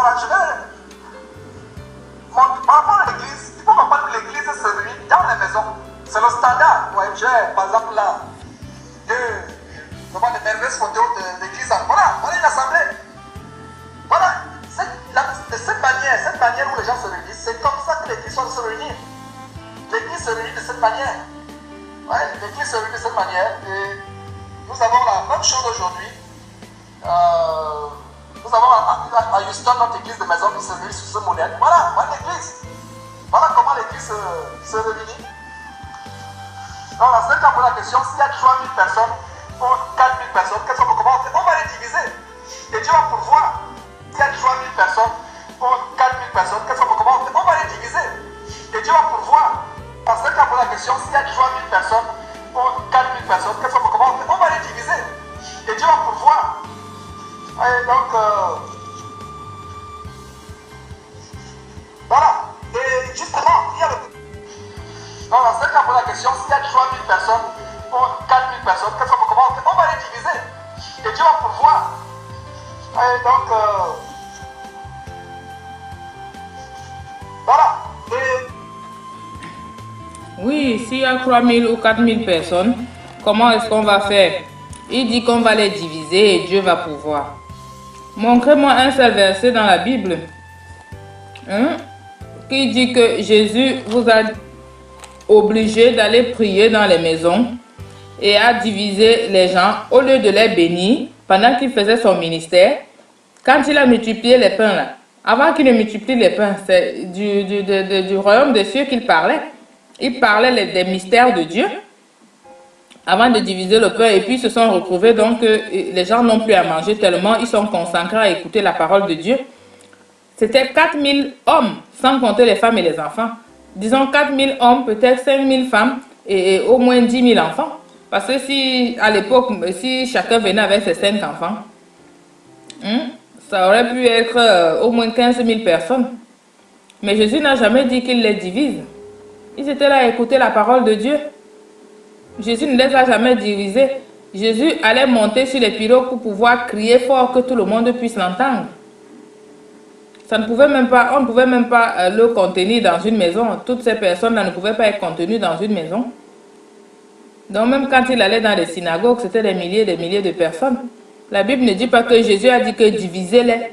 voilà, je vais... Par rapport à l'église, il faut comprendre que l'église se réunit dans les maisons. C'est le standard. Ouais, j'ai, par exemple, là, devant les merveilleuses photos de l'église. Voilà, voilà une assemblée. Voilà, cette manière où les gens se réunissent, c'est comme ça que l'église se réunit. L'église se réunit de cette manière. Ouais, l'église se réunit de cette manière. Et nous avons la même chose aujourd'hui. Nous avons à Houston notre église de maison qui se réunit sur ce modèle. Voilà, voilà l'église. Voilà comment l'église se réunit. Donc, la seule fois la question, s'il y a 3000 personnes ou 4000 personnes, qu'est-ce qu'on peut comment on fait? On va les diviser. Et Dieu va pourvoir. S'il y a 3000 personnes ou 4000 personnes, qu'est-ce qu'on peut comment on fait? On va les diviser. Et Dieu va pourvoir. La seule fois la question, s'il y a 3000 personnes ou 4000 personnes, qu'est-ce qu'on peut comment on fait? On va les diviser. Et Dieu va pourvoir. Et donc, voilà. Et justement, il y a le... Donc, la seule fois la question, s'il y a 3000 personnes ou 4000 personnes, qu'est-ce qu'on peut comment on fait? On va les diviser. Et Dieu va pourvoir. Et donc, voilà. Et... Oui, s'il y a 3000 ou 4000 personnes, comment est-ce qu'on va faire? Il dit qu'on va les diviser et Dieu va pouvoir. Montrez-moi un seul verset dans la Bible qui dit que Jésus vous a obligé d'aller prier dans les maisons et à diviser les gens au lieu de les bénir pendant qu'il faisait son ministère. Quand il a multiplié les pains là, avant qu'il ne multiplie les pains, c'est du royaume des cieux qu'il parlait. Il parlait des mystères de Dieu avant de diviser le pain, et puis ils se sont retrouvés, donc les gens n'ont plus à manger tellement ils sont consacrés à écouter la parole de Dieu. C'était 4000 hommes, sans compter les femmes et les enfants. Disons 4000 hommes, peut-être 5000 femmes et au moins 10 000 enfants. Parce que si, à l'époque, si chacun venait avec ses 5 enfants, ça aurait pu être au moins 15 000 personnes. Mais Jésus n'a jamais dit qu'il les divise. Ils étaient là à écouter la parole de Dieu. Jésus ne les a jamais divisés. Jésus allait monter sur les pirogues pour pouvoir crier fort que tout le monde puisse l'entendre. Ça ne pouvait même pas, on ne pouvait même pas le contenir dans une maison. Toutes ces personnes-là ne pouvaient pas être contenues dans une maison. Donc même quand il allait dans les synagogues, c'était des milliers et des milliers de personnes. La Bible ne dit pas que Jésus a dit que divisez-les.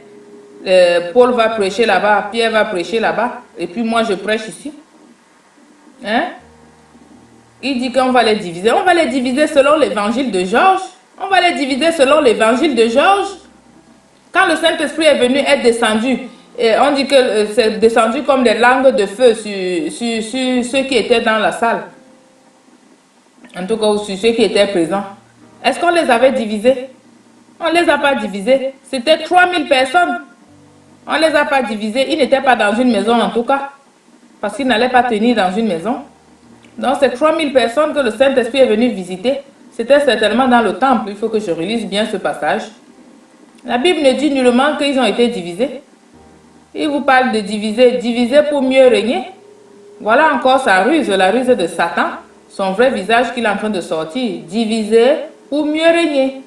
Paul va prêcher là-bas, Pierre va prêcher là-bas, et puis moi je prêche ici. Il dit qu'on va les diviser. On va les diviser selon l'évangile de Georges. On va les diviser selon l'évangile de Georges. Quand le Saint-Esprit est venu être descendu, et on dit que c'est descendu comme des langues de feu sur ceux qui étaient dans la salle. En tout cas, sur ceux qui étaient présents. Est-ce qu'on les avait divisés? On ne les a pas divisés. C'était 3000 personnes. On ne les a pas divisés. Ils n'étaient pas dans une maison en tout cas. Parce qu'ils n'allaient pas tenir dans une maison. Donc, c'est 3000 personnes que le Saint-Esprit est venu visiter. C'était certainement dans le temple. Il faut que je relise bien ce passage. La Bible ne dit nullement qu'ils ont été divisés. Il vous parle de diviser. Diviser pour mieux régner. Voilà encore sa ruse, la ruse de Satan. Son vrai visage qu'il est en train de sortir. Diviser pour mieux régner.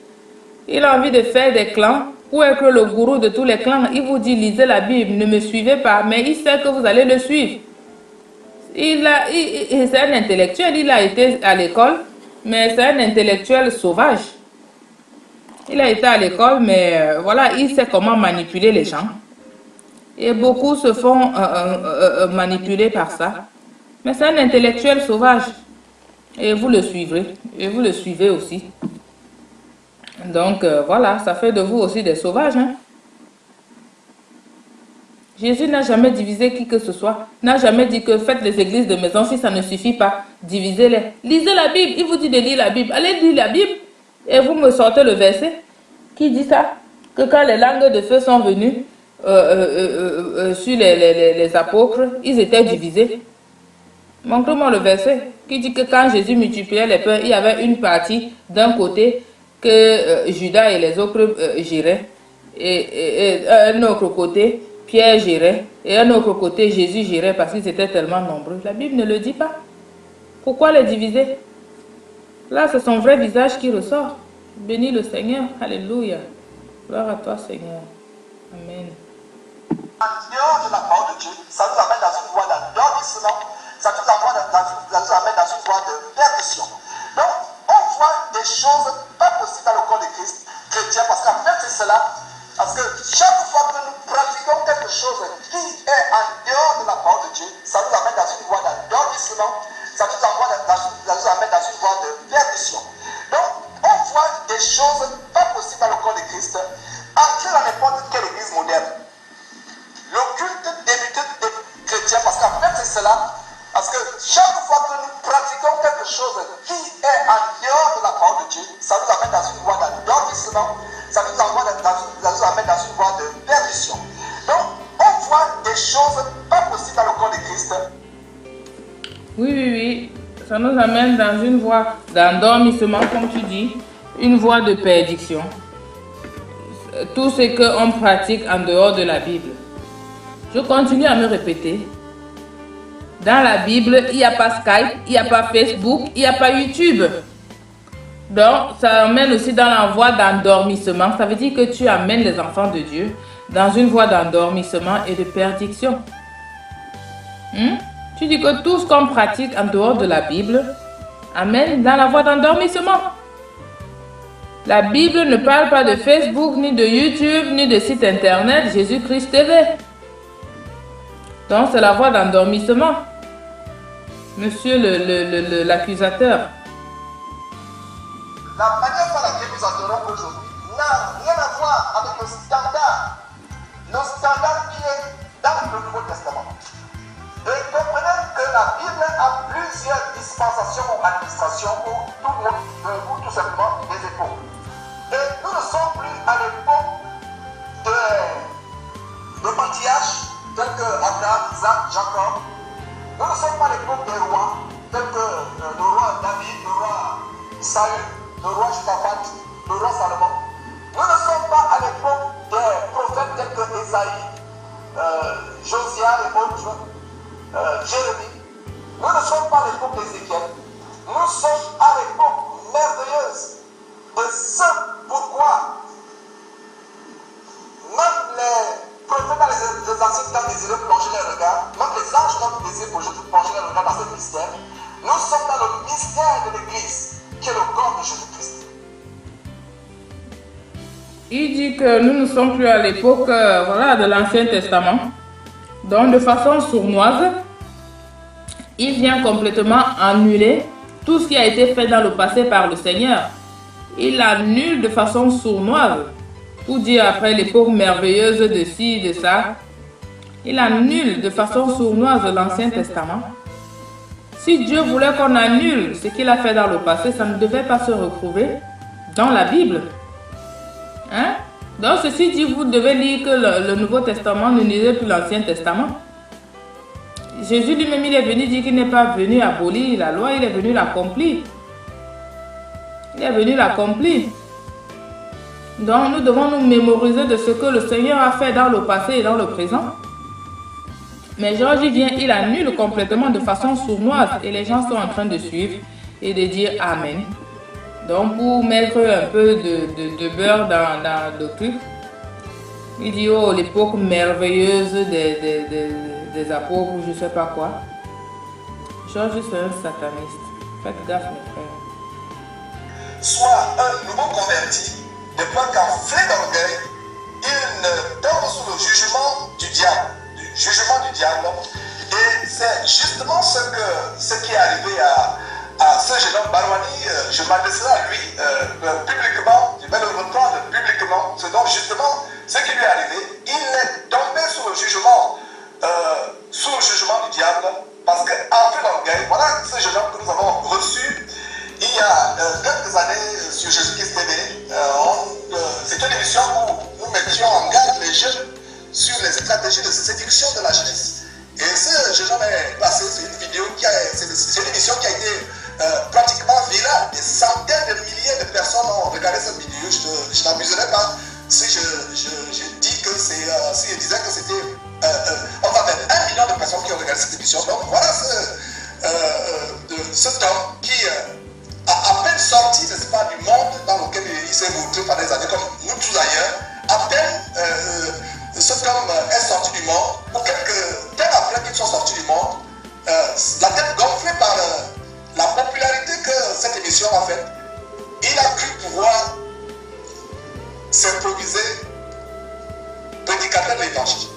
Il a envie de faire des clans pour être le gourou de tous les clans. Il vous dit, lisez la Bible, ne me suivez pas. Mais il sait que vous allez le suivre. C'est un intellectuel, il a été à l'école, mais c'est un intellectuel sauvage. Il a été à l'école, mais voilà, il sait comment manipuler les gens. Et beaucoup se font manipuler par ça. Mais c'est un intellectuel sauvage. Et vous le suivrez. Et vous le suivez aussi. Donc voilà, ça fait de vous aussi des sauvages. Jésus n'a jamais divisé qui que ce soit. N'a jamais dit que faites les églises de maison. Si ça ne suffit pas, divisez-les. Lisez la Bible. Il vous dit de lire la Bible. Allez lire la Bible. Et vous me sortez le verset qui dit ça. Que quand les langues de feu sont venues sur les apôtres, ils étaient divisés. Montrez-moi le verset qui dit que quand Jésus multipliait les pains, il y avait une partie d'un côté que Judas et les autres géraient. Et un autre côté, Pierre gérait. Et un autre côté, Jésus gérait parce qu'ils étaient tellement nombreux. La Bible ne le dit pas. Pourquoi les diviser? Là, c'est son vrai visage qui ressort. Bénis le Seigneur. Alléluia. Gloire à toi, Seigneur. Amen. En dehors de la parole de Dieu, ça nous amène dans une voie d'endormissement, ça nous amène dans une voie de perdition. Donc, on voit des choses pas possibles dans le corps de Christ chrétien, parce qu'en fait, c'est cela. Parce que chaque fois que nous pratiquons quelque chose qui est en dehors de la parole de Dieu, ça nous amène dans une voie d'endormissement, ça nous amène dans une voie de perdition. Donc, on voit des choses pas possibles dans le corps de Christ entrer dans n'importe quelle église moderne. Le culte débuté des chrétiens, parce qu'en fait, c'est cela. Parce que chaque fois que nous pratiquons quelque chose qui est en dehors de la parole de Dieu, ça nous amène dans une voie d'endormissement, ça nous amène dans une voie de perdition. Donc, on voit des choses pas possibles dans le corps de Christ. Oui. Ça nous amène dans une voie d'endormissement, comme tu dis, une voie de perdition. Tout ce qu'on pratique en dehors de la Bible. Je continue à me répéter. Dans la Bible, il n'y a pas Skype, il n'y a pas Facebook, il n'y a pas YouTube. Donc, ça amène aussi dans la voie d'endormissement. Ça veut dire que tu amènes les enfants de Dieu dans une voie d'endormissement et de perdition. Tu dis que tout ce qu'on pratique en dehors de la Bible amène dans la voie d'endormissement. La Bible ne parle pas de Facebook, ni de YouTube, ni de site internet Jésus-Christ TV. Donc, c'est la voie d'endormissement. Monsieur l'accusateur. La manière par laquelle nous adorons aujourd'hui n'a rien à voir avec le standard qui est dans le Nouveau Testament. Et comprenez que la Bible a plusieurs dispensations ou administrations ou tout simplement des époques. Et nous ne sommes plus à l'époque de maquillage tels que Abraham, Isaac, Jacob. Nous ne sommes pas à l'époque des rois tels que le roi David, le roi Saül, le roi Josaphat, le roi Salomon. Nous ne sommes pas à l'époque des prophètes tels que Esaïe, Josiah et autres, Jérémie. Nous ne sommes pas à l'époque d'Ézéchiel. Nous sommes à l'époque merveilleuse. Et c'est pourquoi même les prophètes dans les anciens temps désiraient plonger les regards, même les anges n'ont désiré plonger les regards dans ce mystère. Nous sommes dans le mystère de l'Église, qui est le corps de Jésus-Christ. Il dit que nous ne sommes plus à l'époque de l'Ancien Testament. Donc, de façon sournoise, il vient complètement annuler tout ce qui a été fait dans le passé par le Seigneur. Il annule de façon sournoise, pour dire après l'époque merveilleuse de ci, de ça. Il annule de façon sournoise l'Ancien Testament. Si Dieu voulait qu'on annule ce qu'il a fait dans le passé, ça ne devait pas se retrouver dans la Bible. Donc ceci dit, vous devez lire que le Nouveau Testament ne lisait plus l'Ancien Testament. Jésus lui-même, il est venu dire qu'il n'est pas venu abolir la loi, il est venu l'accomplir. Il est venu l'accomplir. Donc nous devons nous mémoriser de ce que le Seigneur a fait dans le passé et dans le présent. Mais Georges vient, il annule complètement de façon sournoise et les gens sont en train de suivre et de dire Amen. Donc pour mettre un peu de beurre dans le truc, il dit oh l'époque merveilleuse des apôtres ou je ne sais pas quoi. Georges c'est un sataniste. Faites gaffe mes frères. Soit un nouveau converti, de peur qu'enflé d'orgueil, il ne tombe sous le jugement du diable. Et c'est justement ce qui est arrivé à ce jeune homme Barouani. Je m'adresserai à lui publiquement, je vais le reprendre publiquement, ce dont justement ce qui lui est arrivé, il est tombé sous le jugement du diable, parce qu'enflé d'orgueil, voilà ce jeune homme que nous avons reçu il y a quelques années sur Jésus-Christ TV. C'était une émission où nous mettions en garde les jeunes sur les stratégies de séduction de la jeunesse. Et ce jeune homme est passé, c'est une vidéo c'est une émission qui a été pratiquement virale. Des centaines de milliers de personnes ont regardé cette vidéo. Je n'amuserai pas si je dis que si je disais que c'était enfin 1 million de personnes qui ont regardé cette émission. Donc voilà cet homme qui à peine sorti, n'est-ce pas, du monde dans lequel il s'est montré par des années, comme nous tous ailleurs, à peine cet homme est sorti du monde, ou quelques temps après qu'ils sont sortis du monde, la tête gonflée par la popularité que cette émission a faite, il a cru pouvoir s'improviser prédicateur de l'évangile.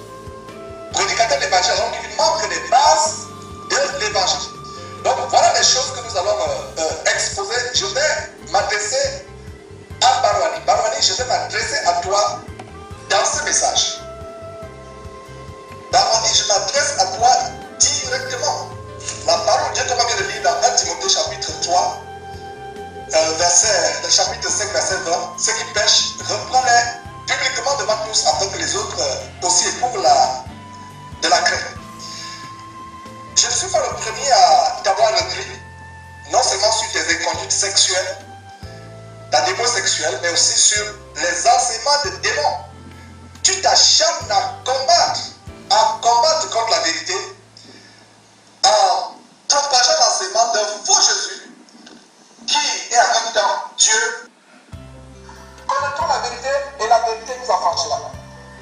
Prédicateur de l'évangile, donc il manque les bases de l'évangile. Donc voilà les choses que nous allons exposer. Je vais m'adresser à Barwani. Barwani, je vais m'adresser à toi dans ce message. Barwani, je m'adresse à toi directement. La parole de Dieu, comme on vient de lire dans 1 Timothée chapitre 3, le chapitre 5, verset 20, ceux qui pêchent, reprends-les publiquement devant tous afin que les autres aussi éprouvent de la crainte. Je ne suis pas le premier à t'avoir repris, non seulement sur tes inconduites sexuelles, ta démon sexuelle, mais aussi sur les enseignements de démons. Tu t'acharnes à combattre contre la vérité en propageant l'enseignement d'un faux Jésus qui est en même temps Dieu. Connaîtrons la vérité et la vérité nous affranchira.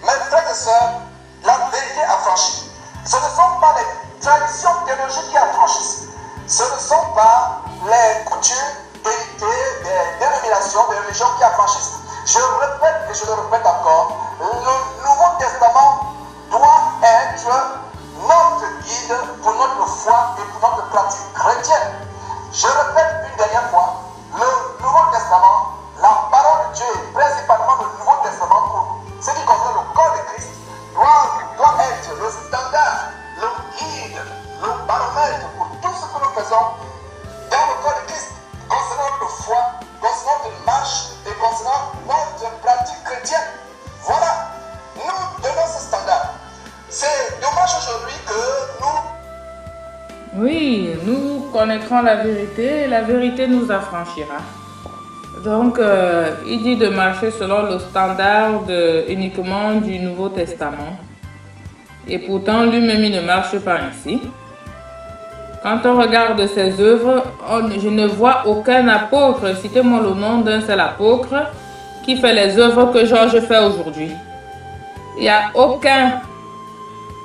Mes frères et sœurs, la vérité affranchit. Ce ne sont pas les traditions théologiques qui affranchissent. Ce ne sont pas les coutumes héritées des dénominations, des religions qui affranchissent. Je répète et je le répète encore, le Nouveau Testament doit être notre guide pour notre foi et pour notre pratique chrétienne. Je répète une dernière fois, le Nouveau Testament, la parole de Dieu, principalement le Nouveau Testament, pour ce qui concerne le corps de Christ, doit être le standard, le guide, le baromètre pour tout ce que nous faisons dans le corps de Christ, concernant notre foi, concernant notre marche et concernant notre pratique chrétienne. Voilà, nous donnons ce standard. C'est dommage aujourd'hui que nous... Oui, nous connaîtrons la vérité et la vérité nous affranchira. Donc, il dit de marcher selon le standard uniquement du Nouveau Testament. Et pourtant, lui-même, il ne marche pas ainsi. Quand on regarde ses œuvres, je ne vois aucun apôtre, citez-moi le nom d'un seul apôtre, qui fait les œuvres que Georges fait aujourd'hui. Il n'y a aucun.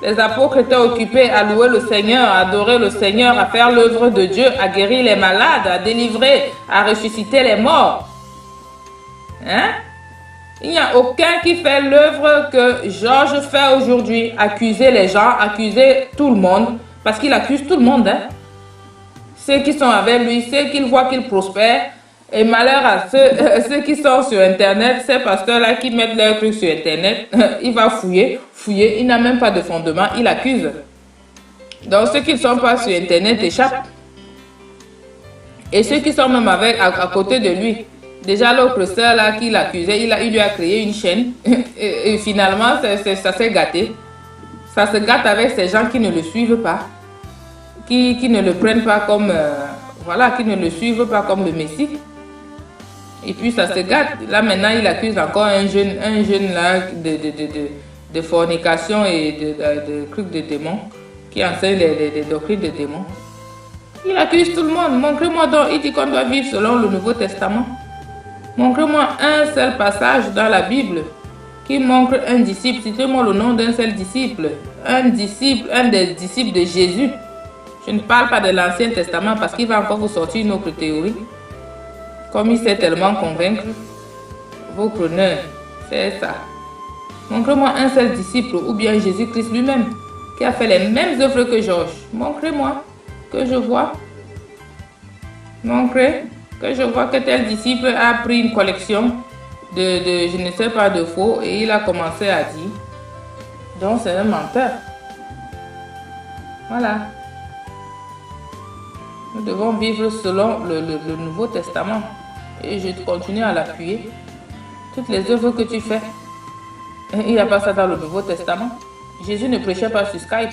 Les apôtres étaient occupés à louer le Seigneur, à adorer le Seigneur, à faire l'œuvre de Dieu, à guérir les malades, à délivrer, à ressusciter les morts. Hein? Il n'y a aucun qui fait l'œuvre que Georges fait aujourd'hui, accuser les gens, accuser tout le monde, parce qu'il accuse tout le monde. Hein? Ceux qui sont avec lui, ceux qu'il voit qu'il prospère, et malheur à ceux qui sont sur Internet, ces pasteurs-là qui mettent leurs trucs sur Internet, il va fouiller, il n'a même pas de fondement, il accuse. Donc ceux qui ne sont pas sur Internet échappent. Et ceux qui sont même à côté de lui, déjà l'autre sœur là qui l'accusait, il lui a créé une chaîne et finalement ça s'est gâté. Ça se gâte avec ces gens qui ne le suivent pas, qui ne le prennent pas comme, voilà, qui ne le suivent pas comme le Messie. Et puis ça se gâte. Là maintenant il accuse encore un jeune là de fornication et de trucs de démons, qui enseigne des doctrines de démons. Il accuse tout le monde. Montrez-moi donc, il dit qu'on doit vivre selon le Nouveau Testament. Montrez-moi un seul passage dans la Bible qui montre un disciple. Citez-moi le nom d'un seul disciple. Un disciple, un des disciples de Jésus. Je ne parle pas de l'Ancien Testament parce qu'il va encore vous sortir une autre théorie. Comme il sait tellement convaincre vos preneurs, c'est ça. Montrez-moi un seul disciple ou bien Jésus-Christ lui-même qui a fait les mêmes œuvres que Georges. Montrez-moi que je vois. Montrez que je vois que tel disciple a pris une collection de je ne sais pas de faux et il a commencé à dire. Donc c'est un menteur. Voilà. Nous devons vivre selon le Nouveau Testament. Et je continue à l'appuyer. Toutes les œuvres que tu fais, il n'y a pas ça dans le Nouveau Testament. Jésus ne prêchait pas sur Skype.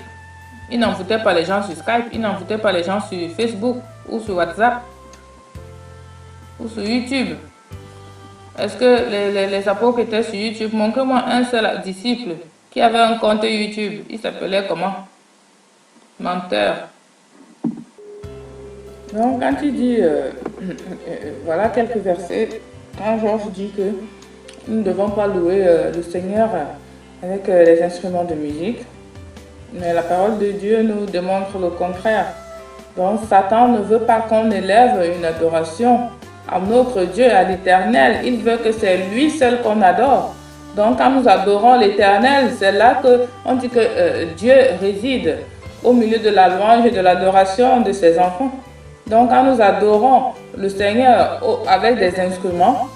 Il n'envoûtait pas les gens sur Skype. Il n'envoûtait pas les gens sur Facebook ou sur WhatsApp ou sur YouTube. Est-ce que les apôtres étaient sur YouTube? Montrez-moi un seul disciple qui avait un compte YouTube. Il s'appelait comment? Menteur. Donc, quand il dit, voilà quelques versets, quand Georges dit que nous ne devons pas louer le Seigneur avec les instruments de musique. Mais la parole de Dieu nous démontre le contraire. Donc Satan ne veut pas qu'on élève une adoration à notre Dieu, à l'Éternel. Il veut que c'est lui seul qu'on adore. Donc quand nous adorons l'Éternel, c'est là qu'on dit que Dieu réside au milieu de la louange et de l'adoration de ses enfants. Donc quand nous adorons le Seigneur avec des instruments,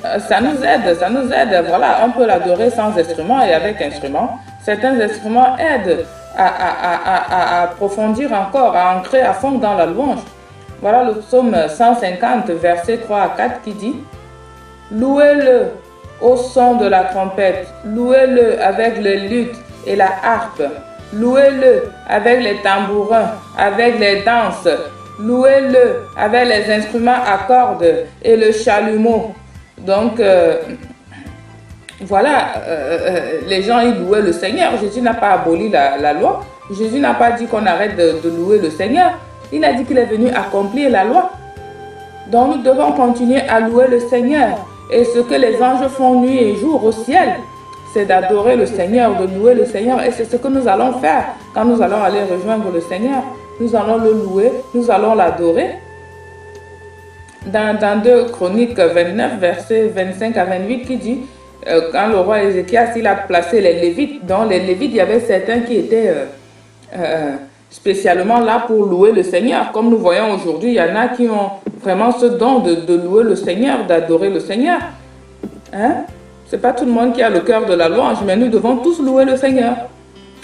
ça nous aide. Voilà, on peut l'adorer sans instruments et avec instruments. Certains instruments aident à approfondir encore, à ancrer à fond dans la louange. Voilà le psaume 150, versets 3 à 4 qui dit « Louez-le au son de la trompette, louez-le avec le luth et la harpe, louez-le avec les tambourins, avec les danses, louez-le avec les instruments à cordes et le chalumeau. » Donc, voilà, les gens ils louaient le Seigneur. Jésus n'a pas aboli la loi. Jésus n'a pas dit qu'on arrête de louer le Seigneur. Il a dit qu'il est venu accomplir la loi. Donc nous devons continuer à louer le Seigneur. Et ce que les anges font nuit et jour au ciel, c'est d'adorer le Seigneur, de louer le Seigneur. Et c'est ce que nous allons faire quand nous allons aller rejoindre le Seigneur. Nous allons le louer, nous allons l'adorer. Dans 2 Chroniques 29, versets 25 à 28, qui dit, quand le roi Ézéchias il a placé les Lévites, dans les Lévites, il y avait certains qui étaient spécialement là pour louer le Seigneur. Comme nous voyons aujourd'hui, il y en a qui ont vraiment ce don de louer le Seigneur, d'adorer le Seigneur. Hein? Ce n'est pas tout le monde qui a le cœur de la louange, mais nous devons tous louer le Seigneur.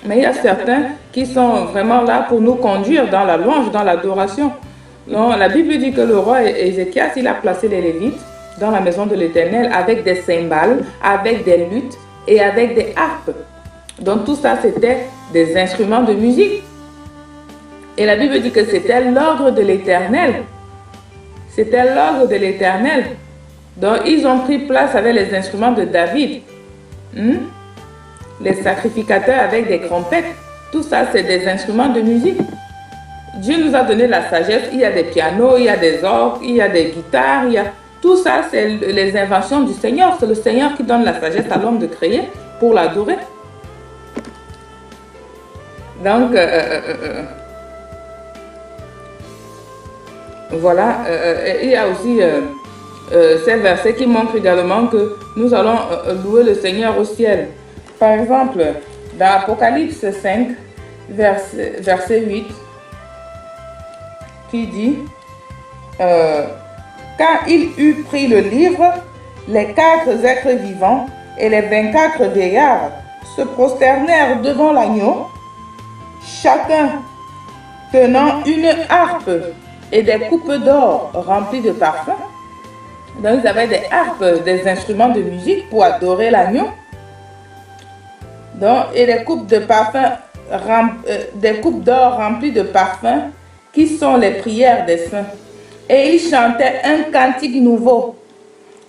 Mais il y a certains qui sont vraiment là pour nous conduire dans la louange, dans l'adoration. La Bible dit que le roi Ézéchias, il a placé les Lévites dans la maison de l'Éternel avec des cymbales, avec des luths et avec des harpes. Donc tout ça, c'était des instruments de musique. Et la Bible dit que c'était l'ordre de l'Éternel. C'était l'ordre de l'Éternel. Donc ils ont pris place avec les instruments de David. Les sacrificateurs avec des trompettes. Tout ça, c'est des instruments de musique. Dieu nous a donné la sagesse. Il y a des pianos, il y a des orgues, il y a des guitares, il y a... Tout ça, c'est les inventions du Seigneur. C'est le Seigneur qui donne la sagesse à l'homme de créer pour l'adorer. Donc, voilà. Il y a aussi ces versets qui montrent également que nous allons louer le Seigneur au ciel. Par exemple, dans Apocalypse 5, verset 8, qui dit quand il eut pris le livre, les 4 êtres vivants et les 24 vieillards se prosternèrent devant l'agneau, chacun tenant une harpe et des coupes d'or remplies de parfums. Donc ils avaient des harpes, des instruments de musique pour adorer l'agneau. Donc, et des coupes de parfums, des coupes d'or remplies de parfums, qui sont les prières des saints. Et ils chantaient un cantique nouveau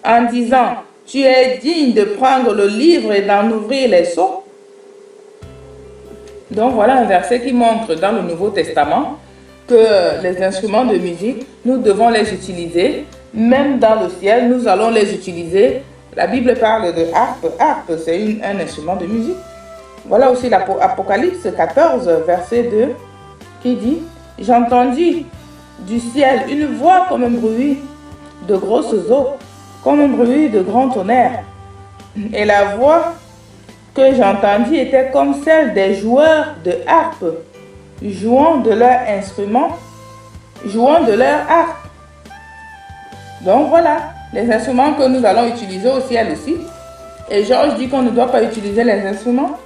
en disant, tu es digne de prendre le livre et d'en ouvrir les sceaux. Donc voilà un verset qui montre dans le Nouveau Testament que les instruments de musique, nous devons les utiliser. Même dans le ciel, nous allons les utiliser. La Bible parle de harpe. Harpe, c'est un instrument de musique. Voilà aussi l'Apocalypse 14, verset 2, qui dit, j'entendis du ciel une voix comme un bruit de grosses eaux, comme un bruit de grand tonnerre. Et la voix que j'entendis était comme celle des joueurs de harpe, jouant de leur instrument, jouant de leur harpe. Donc voilà, les instruments que nous allons utiliser au ciel aussi. Et Georges dit qu'on ne doit pas utiliser les instruments.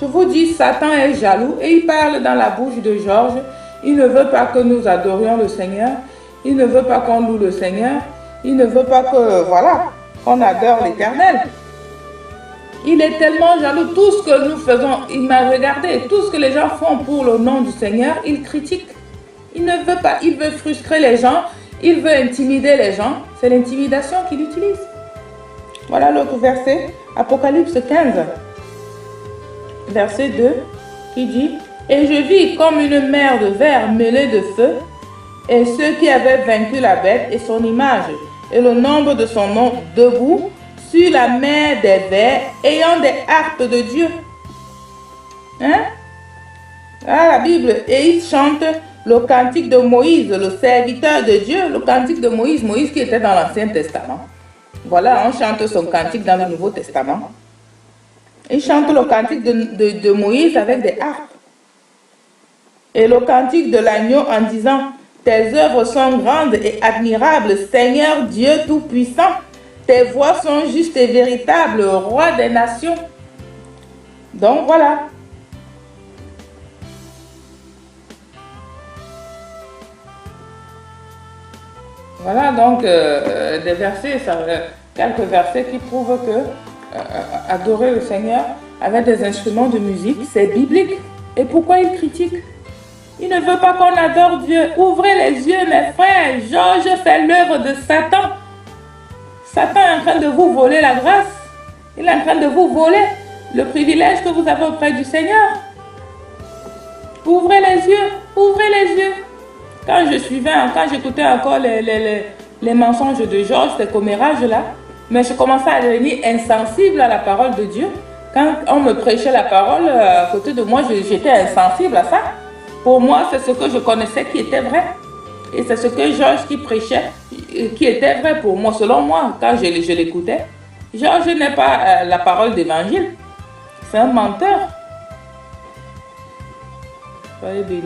Je vous dis, Satan est jaloux et il parle dans la bouche de Georges. Il ne veut pas que nous adorions le Seigneur. Il ne veut pas qu'on loue le Seigneur. Il ne veut pas que, voilà, qu'on adore l'Éternel. Il est tellement jaloux. Tout ce que nous faisons, il m'a regardé. Tout ce que les gens font pour le nom du Seigneur, il critique. Il ne veut pas. Il veut frustrer les gens. Il veut intimider les gens. C'est l'intimidation qu'il utilise. Voilà l'autre verset, Apocalypse 15, verset 2, qui dit « Et je vis comme une mer de verre mêlée de feu, et ceux qui avaient vaincu la bête et son image, et le nombre de son nom debout sur la mer des vers, ayant des harpes de Dieu. Hein? Ah, la Bible. Et il chante le cantique de Moïse, le serviteur de Dieu. Le cantique de Moïse, Moïse qui était dans l'Ancien Testament. Voilà, on chante son cantique dans le Nouveau Testament. Il chante le cantique de Moïse avec des harpes. Et le cantique de l'agneau en disant: tes œuvres sont grandes et admirables, Seigneur Dieu Tout-Puissant. Tes voies sont justes et véritables, Roi des nations. Donc voilà. Voilà donc des versets, quelques versets qui prouvent que adorer le Seigneur avec des instruments de musique, c'est biblique. Et pourquoi il critique? Il ne veut pas qu'on adore Dieu. Ouvrez les yeux, mes frères. Georges fait l'œuvre de Satan. Satan est en train de vous voler la grâce. Il est en train de vous voler le privilège que vous avez auprès du Seigneur. Ouvrez les yeux. Ouvrez les yeux. Quand j'écoutais encore les mensonges de Georges, ces commérages-là, mais je commençais à devenir insensible à la parole de Dieu. Quand on me prêchait la parole à côté de moi, j'étais insensible à ça. Pour moi, c'est ce que je connaissais qui était vrai. Et c'est ce que Georges qui prêchait qui était vrai pour moi. Selon moi, quand je l'écoutais, Georges n'est pas la parole d'évangile. C'est un menteur. Soyez bénis.